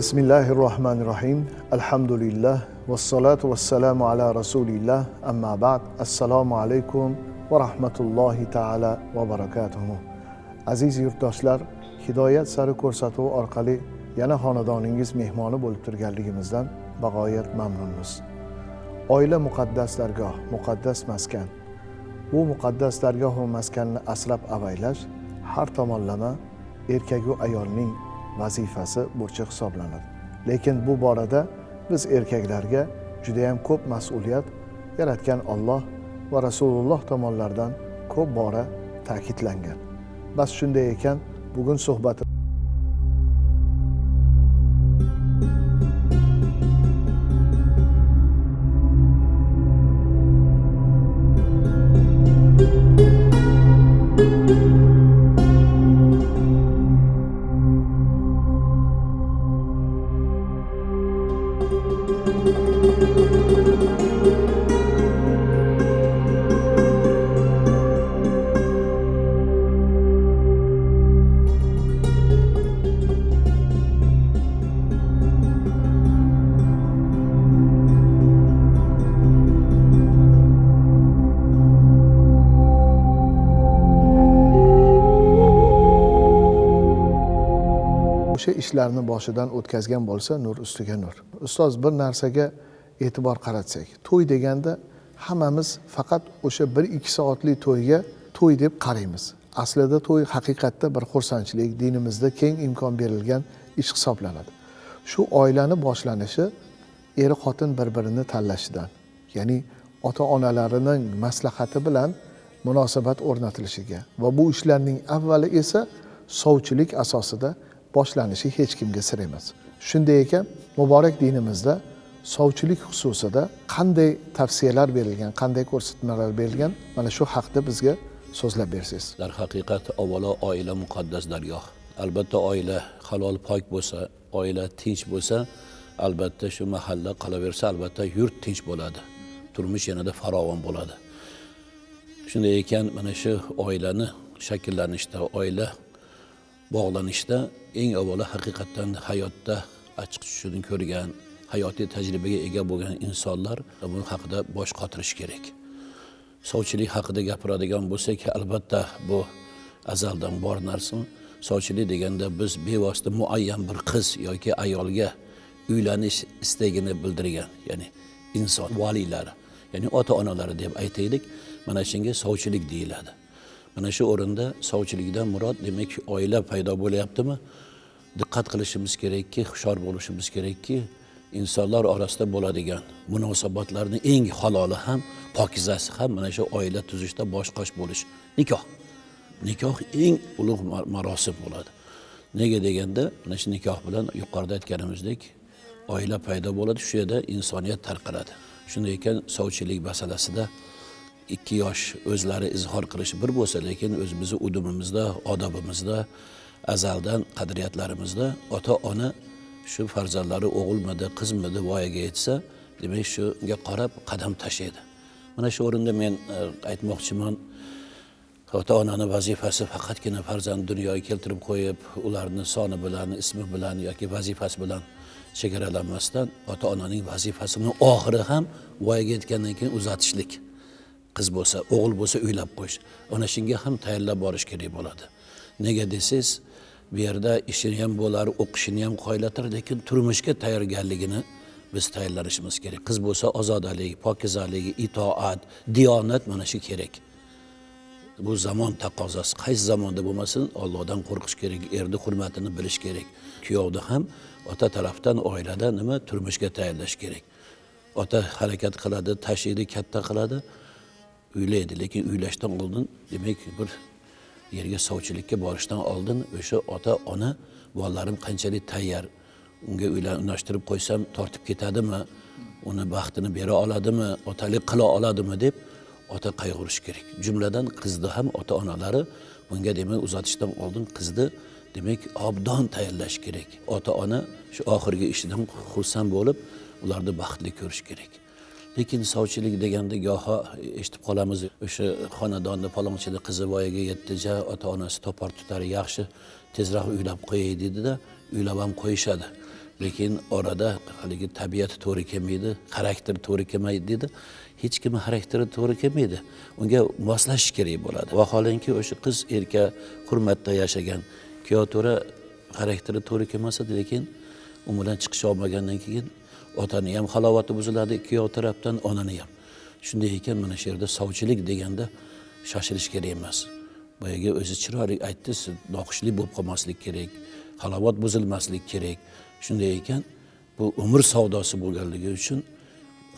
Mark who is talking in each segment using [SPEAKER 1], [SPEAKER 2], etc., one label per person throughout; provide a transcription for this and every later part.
[SPEAKER 1] Bismillahirrahmanirrahim. Elhamdülillah. Vessalatu vesselamu ala Resulillah. Amma ba'd. Assalomu alaykum va rahmatullohi ta'ala va barakatuhu. Aziz yurtdoshlar, hidoyat sari ko'rsatuvi orqali yana xonadoningiz mehmoni bo'lib turganligimizdan bag'oyat mamnunmiz. Oila muqaddas dargoh, muqaddas maskan. Bu muqaddas dargoh va maskanni asrab-avaylash har tomonlama erkak va ayolning vazifasi, burchi hisoblanadi. Lekin bu borada biz erkaklarga juda ham ko'p mas'uliyat yaratgan Alloh va Rasululloh tomonlaridan ko'p bora ta'kidlangan. Bas shunday ekan, bugun suhbatimiz o'sha ishlarni boshidan o'tkazgan bo'lsa, nur ustiga nur. Ustoz, bir narsaga e'tibor qaratsak, to'y deganda hammamiz faqat o'sha 1-2 soatlik to'yga to'y deb qaraymiz. Aslida to'y haqiqatda bir xursandchilik, dinimizda keng imkon berilgan ish hisoblanadi. Shu oilani boshlanishi er xotin bir-birini tanlashidan, ya'ni ota-onalarining maslahati bilan munosabat o'rnatilishiga va bu ishlarning avvali esa sovchilik asosida boshlanishi hech kimga sir emas. Shunday ekan, muborak dinimizda sovchilik xususida qanday tavsiyalar berilgan, qanday ko'rsatmalar berilgan, mana shu haqda bizga so'zlab bersangiz.
[SPEAKER 2] Darhaqiqat avvalo oila muqaddas dargoh. Albatta oila halol pok bo'lsa, oila tinch bo'lsa, albatta shu mahalla qolaversa, albatta yurt tinch bo'ladi. Turmush yanada farovon bo'ladi. Shunday ekan, mana shu oilani shakllanishda, oila bog'lanishda eng avvalo haqiqatdan hayotda achchiq tushishini ko'rgan, hayotiy tajribaga ega bo'lgan insonlar bu haqida bosh qotirish kerak. Sovchilik haqida gapiradigan bo'lsak, albatta bu azaldan bor narsa. Sovchilik deganda biz bevosita muayyan bir qiz yoki ayolga uylanish istagini bildirgan, ya'ni inson valiylari, ya'ni ota-onalari deb aytaylik, mana shunga sovchilik deyiladi. Mana shu o'rinda sovchilikdan murod demak oila paydo bo'lyaptimi? Diqqat qilishimiz kerakki, hushyor bo'lishimiz kerakki, insonlar orasida bo'ladigan munosabatlarning eng haloli ham, pokizasi ham mana shu oila tuzishda bosh-qosh bo'lish. Nikoh. Nikoh eng ulug' marosim bo'ladi. Nega deganda, mana shu nikoh bilan yuqorida aytganimizdek, oila paydo bo'ladi, shu yerda insoniyat tarqaladi. Shunday ekan, sovchilik masalasida 2 yosh o'zlari izhor qilishi bir bo'lsa, lekin o'zimizni udumimizda, odobimizda, azaldan qadriyatlarimizda ota-ona shu farzandlari o'g'ilmidi, qizmidi voyaga yetsa, demak shunga qarab qadam tashlaydi. Mana shu o'rinda men aytmoqchiman, ota-onaning vazifasi faqatgina farzand dunyoga keltirib qo'yib, ularning soni bilan, ismi bilan yoki vazifasi bilan chegaralanmasdan, ota-onaning vazifasini oxiri ham voyaga yetgandan keyin uzatishlik. Qiz bo'lsa, o'g'il bo'lsa uylab qo'yish. Ana shunga ham tayyorlab borish kerak bo'ladi. Nega desiz, bu yerda ishini ham bo'lar, o'qishini ham qoylatir, lekin turmushga tayyorgarligini biz tayyorlanishimiz kerak. Qiz bo'lsa ozodalik, pokizalik, itoat, diyonat mana shu kerak. Bu zamon taqozosi. Qaysi zamonda bo'lmasin, Allohdan qo'rqish kerak, erni hurmatini bilish kerak. Kuyovni ham ota tarafdan oilada nima turmushga tayyorlash kerak. Ota harakat qiladi, tashiydi, katta qiladi, uylaydi, lekin uylashdan oldin demak bir yerga sovchilikka borishdan oldin o'sha ota-ona bolalarim qanchalik tayyor, unga uylashtirib qo'ysam tortib ketadimi, uni baxtini bera oladimi, otalik qila oladimi deb ota qayg'urish kerak. Jumladan qizni ham ota-onalari bunga demak uzatishdan oldin qizni demak obdon tayyorlash kerak. Ota-ona shu oxirgi ishidan xursand bo'lib, ularni baxtli ko'rish kerak. Lekin sovchilik deganda goho eshitib qolamiz, o'sha xonadonda palonchini qizi voyaga yetdi-ja, ota-onasi topar tutari yaxshi, tezroq uylab qo'yay dedi-da, uylab ham qo'yishadi. Lekin orada haligi tabiati to'g'ri kelmaydi, xarakteri to'g'ri kelmaydi dedi. Hech kim xarakteri to'g'ri kelmaydi. Unga moslashish kerak bo'ladi. Vaholanki o'sha qiz erka hurmatda yashagan, kuyovto'ra xarakteri to'g'ri kelmasa, lekin u bilan chiqisha olmagandan keyin otani ham halovati buziladi, kuyov tarafdan onani ham. Shunday ekan, mana shu yerda sovchilik deganda shoshilish kerak emas. Boyaga o'zi chiroyli aytdi, noxushli bo'lib qolmaslik kerak, halovat buzilmaslik kerak. Shunday ekan, bu umr savdosi bo'lganligi uchun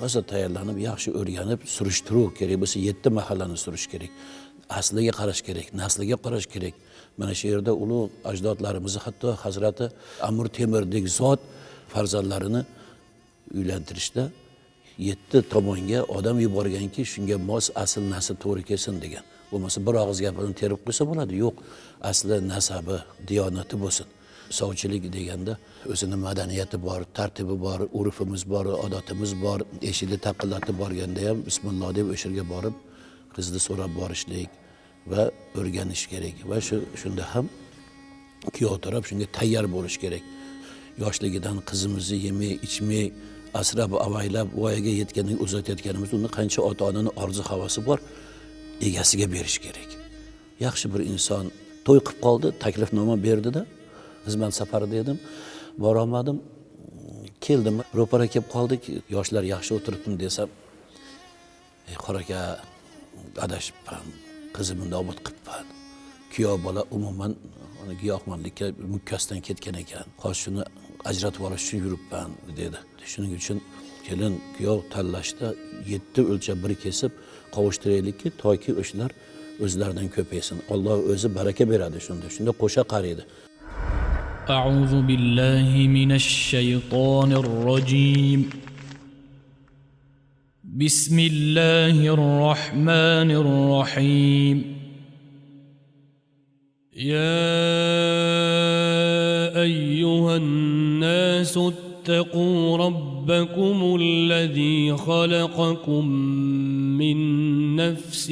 [SPEAKER 2] o'zi tayyorlanib, yaxshi o'rganib, surishtiruv kerak bo'lsa 7 mahallani surish kerak. Asliga qarash kerak, nasliga qarash kerak. Mana shu yerda ulug' ajdodlarimiz, hatto Hazrati Amir Temurdek zot farzandlarini uylantirishda 7 tomonga odam yuborganki, shunga mos asl nasl to'g'ri kelsin degan. Bo'lmasa bir og'iz gapini terib qo'ysa bo'ladi. Yo'q, asli nasabi, diyonati bo'lsin. Sovchilik deganda o'zining madaniyati bor, tartibi bor, urfimiz bor, odatimiz bor. Eshikni taqillatib borganda ham bismillah deb o'sha yerga borib, qizni so'rab borishlik va o'rganish kerak. Va shunda ham kuyov taraf shunga tayyor bo'lish kerak. Yoshligidan qizimizni yemay, ichmay, asrab avaylab voyaga yetgandan uzatayotganimiz, uni qancha ota-onaning orzu havasi bor, egasiga berish kerak. Yaxshi bir inson to'y qilib qoldi, taklifnoma berdi-da, xizmat safarida edim, bora olmadim. Keldim, ro'para kelib qoldik, yoshlar yaxshi o'tiribmi desam, qora aka, adashibman, qizimni nobud qilibman. Kuyov bola umuman giyohvandlikka mukkasidan ketgan ekan. Hozir shuni ajratib olish uchun yuribman dedi. Shuning uchun kelin kuyov tanlashda 7 o'lchab bir kesib qovishtiraylikki, toki o'shalar o'zlaridan ko'paysin. Alloh o'zi baraka beradi shunda. Shunda qo'sha qaraydi.
[SPEAKER 3] أعوذ بالله من الشيطان الرجيم بسم الله الرحمن الرحيم يا أيها الناس اتقوا ربكم الذي خلقكم من نفس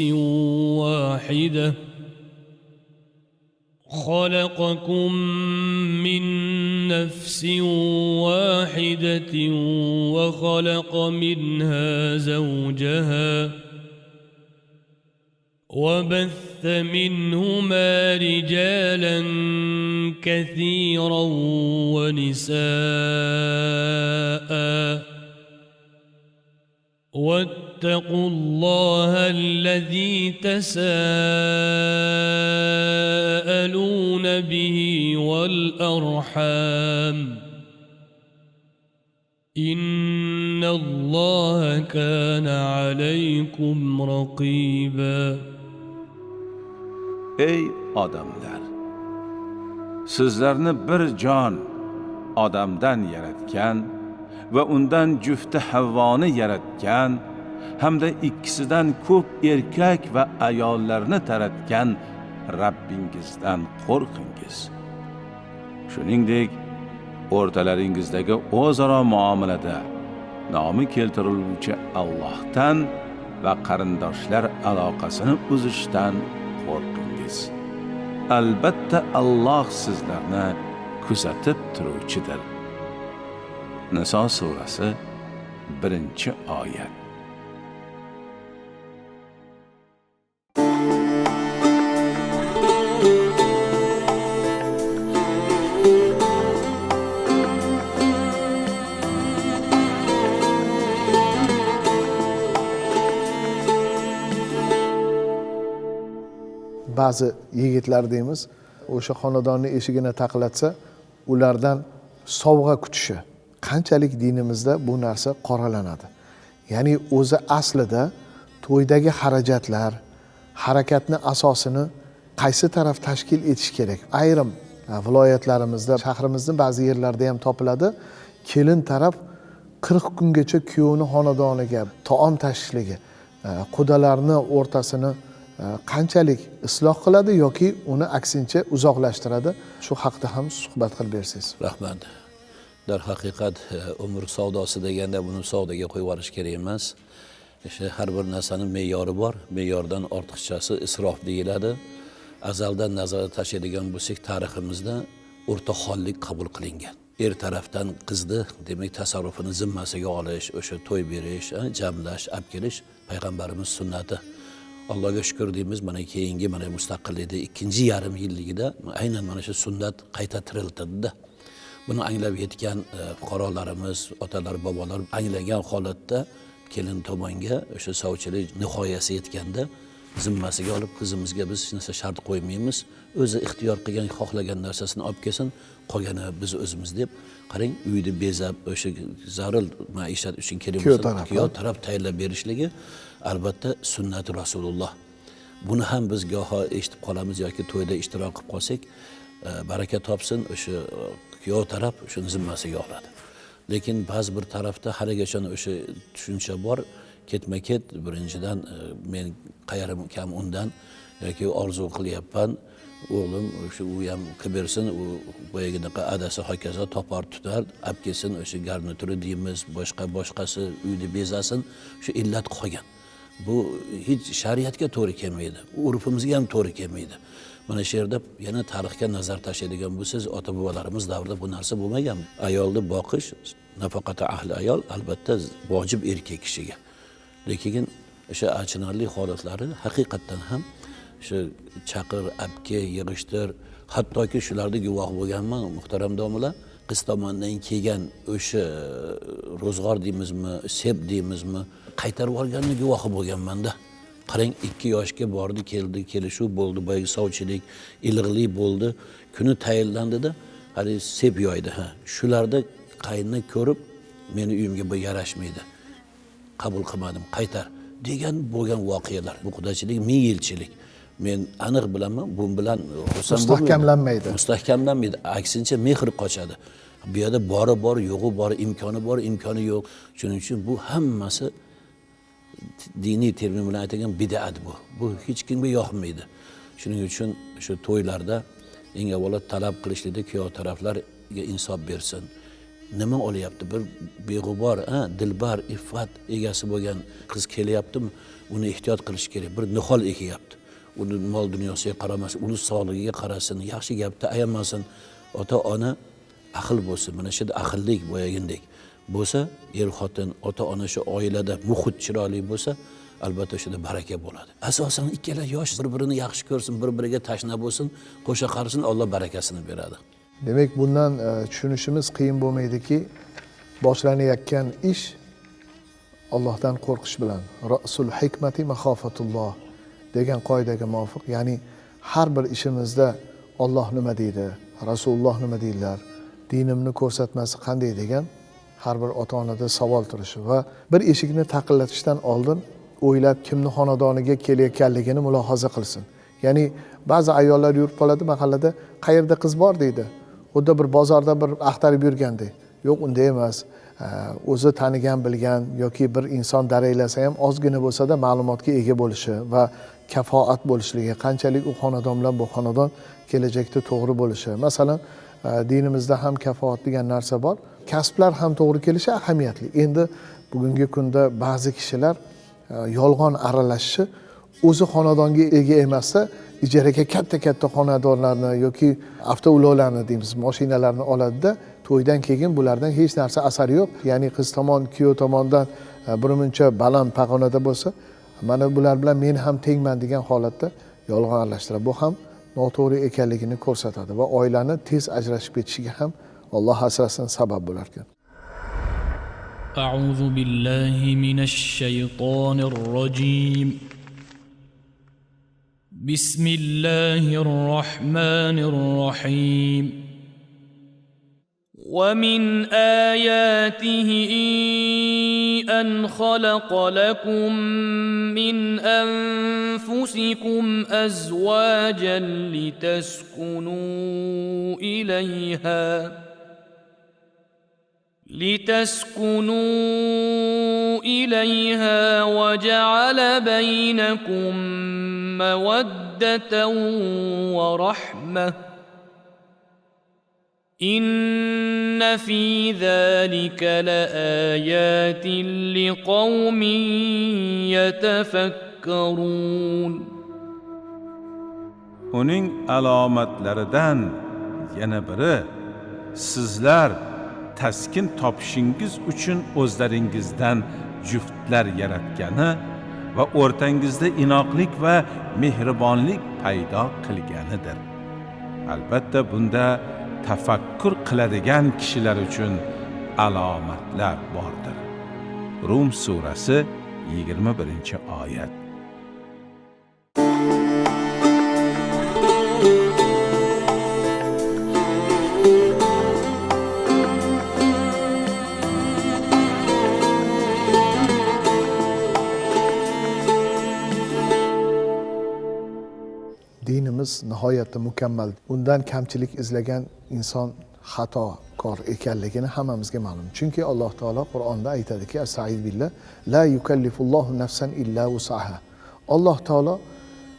[SPEAKER 3] واحدة وخلق منها زوجها وبث منهما رجالا كثيرا ونساء واتقوا الله الذي تساءلون به والأرحام إن الله كان عليكم رقيبا.
[SPEAKER 4] Ey odamlar, sizlarni bir jon odamdan yaratgan va undan jufti Havvoni yaratgan hamda ikkisidan ko'p erkak va ayollarni taratgan Rabbingizdan qo'rqingiz. Shuningdek, o'rtalaringizdagi o'zaro muomalada nomi keltiriluvchi Allohdan va qarindoshlar aloqasini uzishdan qo'rqingiz. Albatta Alloh sizlarni kuzatib turuvchidir. Niso surasi 1-oyat.
[SPEAKER 1] Ba'zi yigitlar deymiz, o'sha xonadonni eshigini taqlatsa, ulardan sovg'a kutishi. Qanchalik dinimizda bu narsa qoralanadi. Ya'ni o'zi aslida to'ydagi xarajatlar, harakatni asosini qaysi taraf tashkil etish kerak? Ayrim viloyatlarimizda, shahrimizning ba'zi yerlarida ham topiladi. Kelin taraf 40 kungacha kuyovni xonadoniga taom tashishligi, qudalarni o'rtasini qanchalik isloh qiladi yoki uni aksincha uzoqlashtiradi? Shu haqda ham suhbat qilib bersangiz.
[SPEAKER 2] Rahmat. Dar haqiqat umr savdosi deganda buni savdoga qo'yib yuborish kerak emas. Har bir narsaning me'yori bor. Me'yordan ortiqchasi isrof deyiladi. Azaldan nazarda tashlaydigan bo'lsak, tariximizda o'rtahollik qabul qilingan. tarafdan qizni demak tasarrufini zimmasiga olish, o'sha to'y berish, jamlash, olib kelish payg'ambarimiz sunnati. Allohga shukr deymiz, mana keyingi mana mustaqillikda 2-yarim yilligida aynan mana shu sunnat qayta tirildi-da. Buni anglab yetgan fuqarolarimiz, otalar, bobolar anglagan holatda kelin tomonga o'sha sovchilik nihoyasi yetganda zimmasiga olib, qizimizga biz hech narsa shart qo'ymaymiz, o'zi ixtiyor qilgan, xohlagan narsasini olib kelsin, qolgani biz o'zimiz deb, qarang, uyni bezab, o'sha zarur maishat uchun kuyov taraf tayyorlab berishligi albatta sunnati Rasululloh. Buni ham biz goho eshitib qolamiz yoki to'yda ishtirok qilib qolsak, baraka topsin, o'sha kuyov taraf shuni zimmasiga oladi. Lekin ba'zi bir tarafda haligacha o'sha tushuncha bor, ketma-ket birinchidan men qayarim kam undan yoki orzu qilyapman, o'g'lim o'sha u ham qilib bersin, u boyagidaqa adasi hokazo topar tutar, olib kelsin, o'sha garnituri deymiz, boshqasi uyni bezasin, shu illat qolgan. Bu hech shariatga to'g'ri kelmaydi, urfimizga ham to'g'ri kelmaydi. Mana shu yerda yana tarixga nazar tashlaydigan bo'lsangiz, ota-bobolarimiz davrida bu narsa bo'lmagan. Ayolni boqish, nafaqata ahli ayol, albatta vojib erkak kishiga. Lekin o'sha achinarli holatlari haqiqatdan ham shu chaqir, apki, yig'ishtir, hattoki shularda guvoh bo'lganman, muhtaram domlalar. Qiz tomonidan kelgan o'sha ro'zg'or deymizmi, sep deymizmi, qaytarib olganini guvohi bo'lganman-da. Qarang, 2 yoshga bordi, keldi, kelishuv bo'ldi, boyagi sovchilik, ilg'lik bo'ldi, kuni tayinlandida, hali sep yoydi. Shularda qaynni ko'rib, meni uyimga bu yarashmaydi. Qabul qilmadim, qaytar degan bo'lgan voqealar. Bu qudachilik 1000 yilchilik. Men aniq bilaman, bu bilan
[SPEAKER 1] mustahkamlanmaydi.
[SPEAKER 2] Mustahkamlanmaydi. Aksincha mehr qochadi. Bu yerda bor, yo'g'i bor, imkoni yo'q. Shuning uchun bu hammasi diniy termin bilan aytilgan bid'at bu. Bu hech kimga yoqmaydi. Shuning uchun shu to'ylarda eng avvalo talab qilishlikda kuyov taraflarga insof bersin. Nima olyapti? Bir beg'ubor, dilbar, iffat egasi bo'lgan qiz kelyaptimi? Uni ehtiyot qilish kerak. Bir nihol ekyapti. Uni mol dunyosiga qaramas, uni sog'ligiga qarasin, yaxshi gapda ayamasin. Ota-ona aql bo'lsin. Mana shu aqllik boyagindek bo'lsa, er-xotin, ota-ona shu oilada muhit chiroyli bo'lsa, albatta shunda baraka bo'ladi. Asosan ikkala yosh bir-birini yaxshi ko'rsin, bir-biriga tashna bo'lsin, qo'sha qarasin, Alloh barakasini beradi.
[SPEAKER 1] Demak, bundan tushunishimiz qiyin bo'lmaydiki, boshlanayotgan ish Allohdan qo'rqish bilan, rasul hikmati maxofatulloh degan qoidaga muvofiq, ya'ni har bir ishimizda Alloh nima deydi, Rasululloh nima deydilar, dinimni ko'rsatmasi qanday degan har bir ota-onada savol turishi va bir eshikni taqillatishdan oldin o'ylab kimni xonadoniga kelayotganligini mulohaza qilsin. Ya'ni ba'zi ayollar yurib qoladi mahallada, qayerda qiz bor deydi. Xuddi bir bozorda bir axtarib yurgandek. Yo'q, unday emas. O'zi tanigan, bilgan yoki bir inson daraylasa ham ozgina bo'lsa-da ma'lumotga ega bo'lishi va kafoat bo'lishligi, qanchalik u xonadon bilan bu xonadon kelajakda to'g'ri bo'lishi. Masalan, dinimizda ham kafoat degan narsa bor. Kasblar ham to'g'ri kelishi ahamiyatli. Endi bugungi kunda ba'zi kishilar yolg'on aralashishi, o'zi xonadonga ega emasda ijaraga katta xonadonlarni yoki avtoulovlarni deymiz, mashinalarni oladida, to'ydan keyin bulardan hech narsa asari yo'q. Ya'ni qiz tomon, kuyov tomondan birmuncha baland pog'onada bo'lsa, mana bular bilan men ham tengman degan holatda yolg'on aralashtiradi. Bu ham noto'g'ri ekanligini ko'rsatadi va oilani tez ajrashib ketishiga ham Alloh asrasin sabab bo'lar ekan.
[SPEAKER 3] أعوذ بالله من الشيطان الرجيم. بسم الله الرحمن الرحيم. ومن آياته أن خلق لكم من أنفسكم أزواجا لتسكنوا إليها وجعل بينكم مودة ورحمة إن في ذلك لآيات لقوم يتفكرون.
[SPEAKER 4] Uning alomatlaridan yana biri sizlar taskin topishingiz uchun o'zlaringizdan juftlar yaratgani va o'rtangizda inoqlik va mehribonlik paydo qilganidir. Albatta bunda tafakkur qiladigan kishilar uchun alomatlar bordir. Rum surasi 21-oyat.
[SPEAKER 1] Dinimiz nihoyatda mukammal. Undan kamchilik izlagan inson xatokor ekanligini hammamizga ma'lum. Chunki Alloh taolo Qur'onda aytadiki: "Astaiz billah, la yukallifullohu nafsan illa wus'aha." Alloh taolo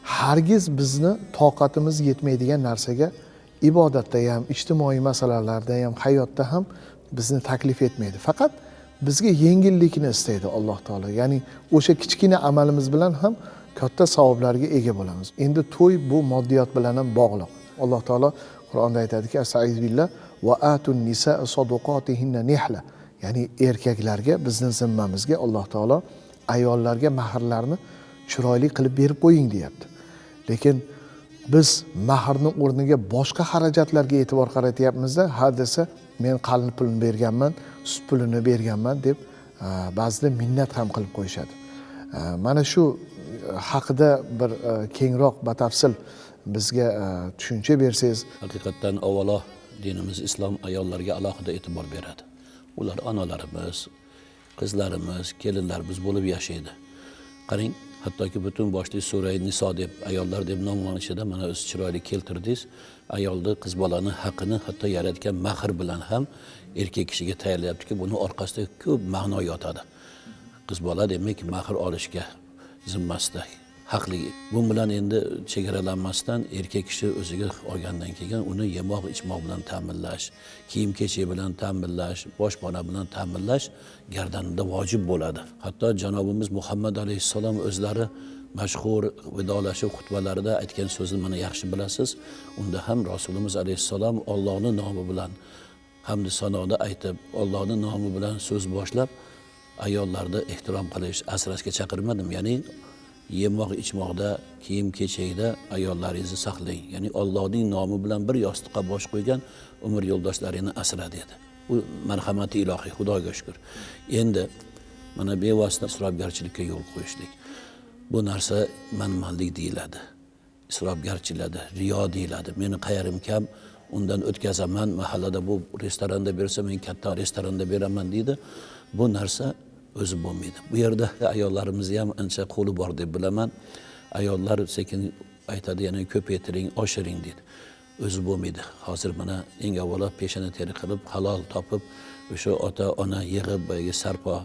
[SPEAKER 1] hargiz bizni toqatimiz yetmaydigan narsaga ibodatda ham, ijtimoiy masalalarda ham, hayotda ham bizni taklif etmaydi. Faqat bizga yengillikni istaydi Alloh taolo. Ya'ni o'sha kichkina amalimiz bilan ham katta savoblarga ega bo'lamiz. Endi to'y bu moddiyat bilan ham bog'liq. Alloh taolo Qur'onda aytadiki: "Astaiz billah va atun nisaa sadoqatihinna nihla." Ya'ni erkaklarga, bizning zimmamizga Alloh taolo ayollarga mahrlarni chiroyli qilib berib qo'ying deyapti. Lekin biz mahrni o'rniga boshqa xarajatlarga e'tibor qaratyapmiz-da, ha desa men qalin pulni berganman, sut pulini berganman deb ba'zida minnat ham qilib qo'yishadi. Mana shu haqida bir kengroq batafsil bizga tushuncha bersangiz.
[SPEAKER 2] Haqiqatdan avvalo dinimiz islom ayollarga alohida e'tibor beradi. Ular onalarimiz, qizlarimiz, kelinlarimiz bo'lib yashaydi. Qarang, hattoki butun boshli sura Niso deb ayollar deb nomlanishida mana o'z chiroyli keltirdingiz. Ayolni, qiz bolani haqqini hatto yaratgan mahr bilan ham erkak kishiga tayyorlayaptiki, buni orqasida ko'p ma'no yotadi. Qiz bola demak mahr olishga zimmasida haqli. Bu bilan endi chegaralanmasdan erkak kishi o'ziga olgandan keyin uni yemoq ichmoq bilan ta'minlash, kiyim-kechak bilan ta'minlash, boshpana bilan ta'minlash gardanida vojib bo'ladi. Hatto janobimiz Muhammad alayhissalom o'zlari mashhur vidolashuv xutbalarida aytgan so'zni mana yaxshi bilasiz. Unda ham Rasulimiz alayhissalom Allohning nomi bilan hamd sanoda aytib, Allohning nomi bilan so'z boshlab ayollarni ehtirom qilish, asrashga chaqirmadim. Ya'ni yemoq ichmoqda, kiyim-kechakda ayollaringizni saqlang. Ya'ni Allohning nomi bilan bir yostiqqa bosh qo'ygan umr yo'ldoshlarini asra dedi. Bu marhamati ilohiy, Xudoga shukr. Endi mana bevosita isrofgarchilikka yo'l qo'yishlik. Bu narsa manmanlik deyiladi. Isrofgarchilikda riyo deyiladi. Meni qayarim kam, undan o'tkazaman, mahallada bu restoranda bersa men katta restoranda beraman deydi. Bu narsa o'zi bo'lmaydi. Bu yerda ayollarimizni ham ancha qo'li bor deb bilaman. Ayollar sekin aytadi, yana ko'paytiring, oshiring deydi. O'zi bo'lmaydi. Hozir mana eng avvalo peshona teri qilib, halol topib, o'sha ota-ona yig'ib, boyagi sarpo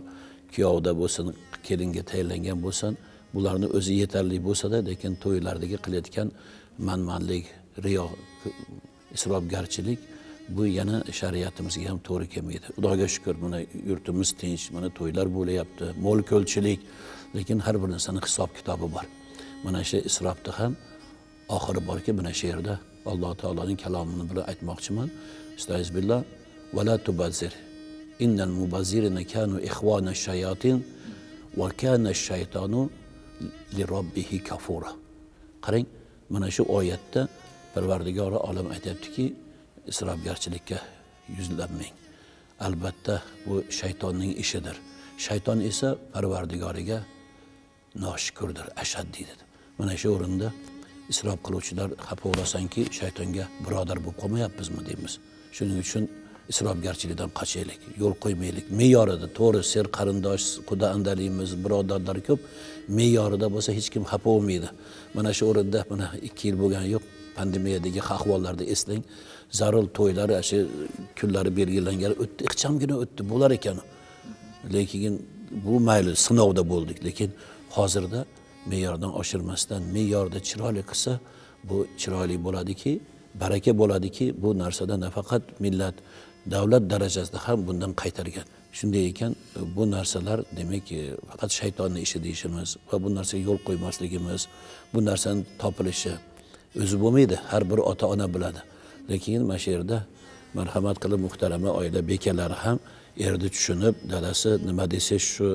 [SPEAKER 2] kuyovda bo'lsin, kelinga tayinlangan bo'lsin, bularni o'zi yetarli bo'lsa-da, lekin to'ylardagi qilayotgan manmanlik, riyo, isrofgarchilik bu yana shariatimizga ham to'g'ri kelmaydi. Xudoga shukr, mana yurtimiz tinch, mana to'ylar bo'layapti, mo'l ko'lchilik, lekin har bir narsaning hisob kitobi bor. Mana shu isrofda ham oxiri borki, mana shu yerda Alloh taoloning kalomini bilan aytmoqchiman. Estaiz billah va la tubazzir. Innal mubazzirina kanu ikhwana shayatin va kana ash-shaytonu li robbihi kafura. Qarang, mana shu oyatda Parvardigori olam aytayaptiki, isrofgarchilikka yuzlanmang. Albatta bu shaytonning ishidir. Shayton esa Parvardigoriga noshukrdir, ashaddiydir. Mana shu o'rinda isrof qiluvchilar xafa bo'lasanki, shaytonga birodar bo'lib qolmayapmizmi deymiz. Shuning uchun isrofgarchilikdan qochaylik, yo'l qo'ymaylik. Me'yorida, to'g'ri, ser qarindosh, quda andalimiz, birodarlar ko'p, me'yorida bo'lsa hech kim xafa bo'lmaydi. Mana shu o'rinda mana 2 yil bo'lgani yo'q, pandemiyadagi ahvollarda eslang, zarur to'ylar, shu kunlari belgilangan o'tdi, ixchamgina o'tdi, bo'lar ekan. Lekin bu mayli sinovda bo'ldik, lekin hozirda me'yordan oshirmasdan, me'yorda chiroyli qilsa, bu chiroyli bo'ladiki, baraka bo'ladiki, bu narsada nafaqat millat, davlat darajasida ham bundan qaytargan. Shunday ekan, bu narsalar demak faqat shaytonning ishi deyishimiz va bu narsaga yo'l qo'ymasligimiz, bu narsaning topilishi o'zi bo'lmaydi, har bir ota-ona biladi. Lekin mana shu yerda marhamat qilib muhtarama oila bekalari ham erni tushunib, dadasi nima desa shu,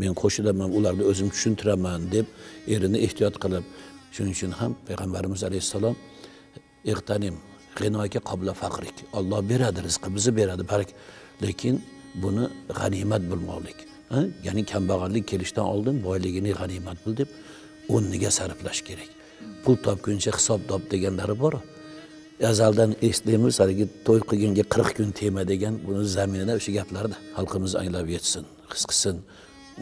[SPEAKER 2] men qo'shilaman, ularni o'zim tushuntiraman deb erini ehtiyot qilib, shuning uchun ham payg'ambarimiz alayhissalom iqtanim g'inoga qabla faqrik. Alloh beradi rizqi, bizni beradi, lekin buni g'animat bilmoqlik. Ya'ni kambag'allik kelishdan oldin boyligini g'animat bil deb o'rniga sarflash kerak. Pul topguncha hisob top deganlari bor. Azaldan eslaymiz, haligi to'y qilganga 40 kun tema degan, buni zaminida o'sha gaplarda xalqimiz anglab yetsin, his qilsin.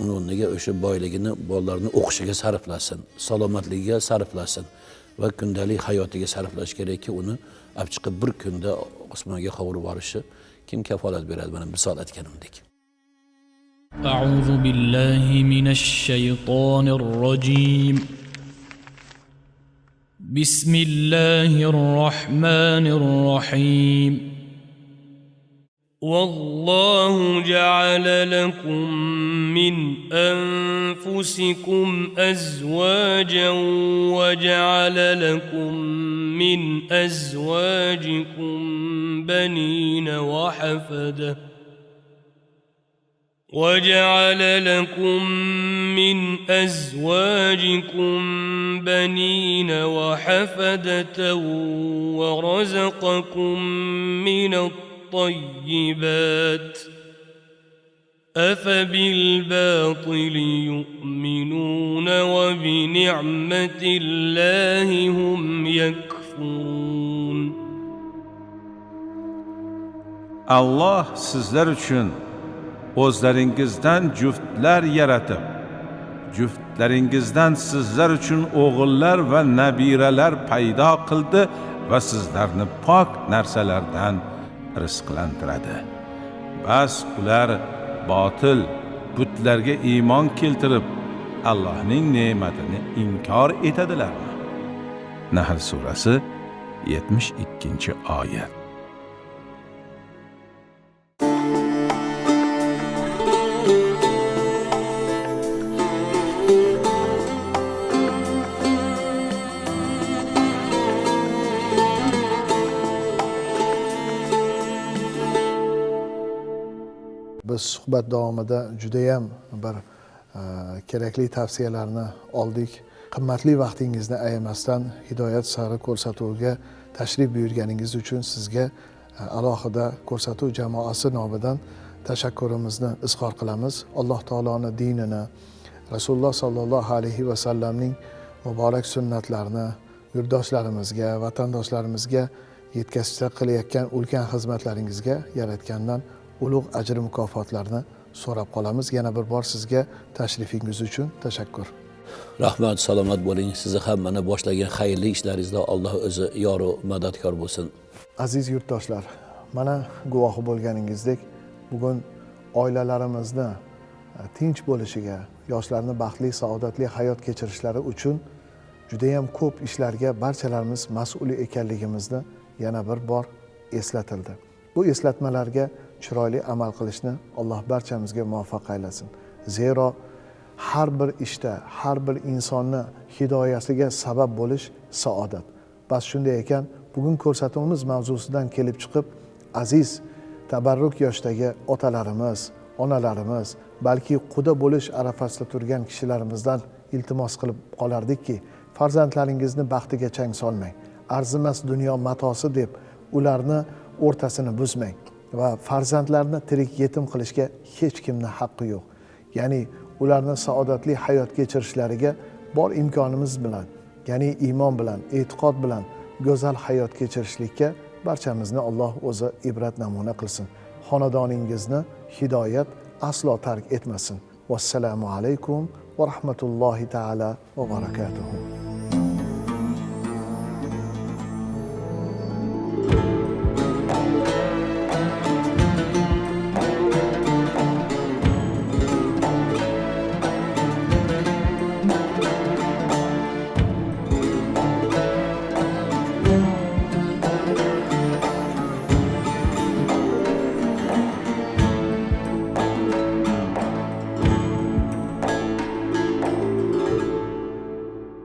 [SPEAKER 2] Uni o'rniga o'sha boyligini bolalarni o'qishiga sarflasin, salomatligiga sarflasin va kundalik hayotiga sarflash kerakki, uni olib chiqib bir kunda osmonga qovurib yuborishi kim kafolat beradi? Mana misol aytganimdek.
[SPEAKER 3] أعوذ بالله من الشيطان الرجيم بسم الله الرحمن الرحيم والله جعل لكم من أنفسكم أزواجا وجعل لكم من أزواجكم بنين وحفدة وجعل لكم من أزواجكم بنين وحفدة ورزقكم من الطيبات أفبالباطل يؤمنون وبنعمة الله هم يكفرون.
[SPEAKER 4] Allah sizlar uchun o'zlaringizdan juftlar yaratib, juftlaringizdan sizlar uchun o'g'illar va nabiralar paydo qildi va sizlarni pok narsalardan rizqlantiradi. Bas ular botil butlarga iymon keltirib, Allohning ne'matini inkor etadilarmi? Nahl surasi 72-oyat.
[SPEAKER 1] Biz suhbat davomida judayam bir kerakli tavsiyalarni oldik. Qimmatli vaqtingizni ayamasdan Hidoyat sari ko'rsatuviga tashrif buyurganingiz uchun sizga alohida ko'rsatuv jamoasi nomidan tashakkurimizni izhor qilamiz. Alloh taoloning dinini, Rasululloh sallallohu alayhi va sallamning muborak sunnatlarini yurtdoshlarimizga, vatandoshlarimizga yetkazishda qilayotgan ulkan xizmatlaringizga Yaratgandan ulug' ajr mukofotlarni so'rab qolamiz. Yana bir bor sizga tashrifingiz uchun tashakkur.
[SPEAKER 2] Rahmat, salomat bo'ling. Sizni ham mana boshlagan xayrli ishlaringizda Alloh o'zi yor va madadkor bo'lsin.
[SPEAKER 1] Aziz yurtdoshlar, mana guvohi bo'lganingizdek, bugun oilalarimizni tinch bo'lishiga, yoshlarni baxtli, saodatli hayot kechirishlari uchun judayam ko'p ishlarga barchalarimiz mas'ul ekanligimizni yana bir bor eslatildi. Bu eslatmalarga chiroyli amal qilishni Alloh barchamizga muvaffaq aylasin. Zero har bir ishda, har bir insonni hidoyasiga sabab bo'lish saodat. Bas shunday ekan, bugun ko'rsatuvimiz mavzusidan kelib chiqib, aziz tabarruk yoshdagi otalarimiz, onalarimiz, balki quda bo'lish arafasida turgan kishilarimizdan iltimos qilib qolardikki, farzandlaringizni baxtiga chang solmang. Arzimas dunyo matosi deb ularni o'rtasini buzmang va farzandlarni tirik yetim qilishga hech kimning haqqi yo'q. Ya'ni ularni saodatli hayot kechirishlariga bor imkonimiz bilan, ya'ni iymon bilan, e'tiqod bilan go'zal hayot kechirishlikka barchamizni Alloh o'zi ibrat namuna qilsin. Xonadoningizni hidoyat aslo tark etmasin. Vassalomu alaykum va rahmatullohi taala va barakatuh.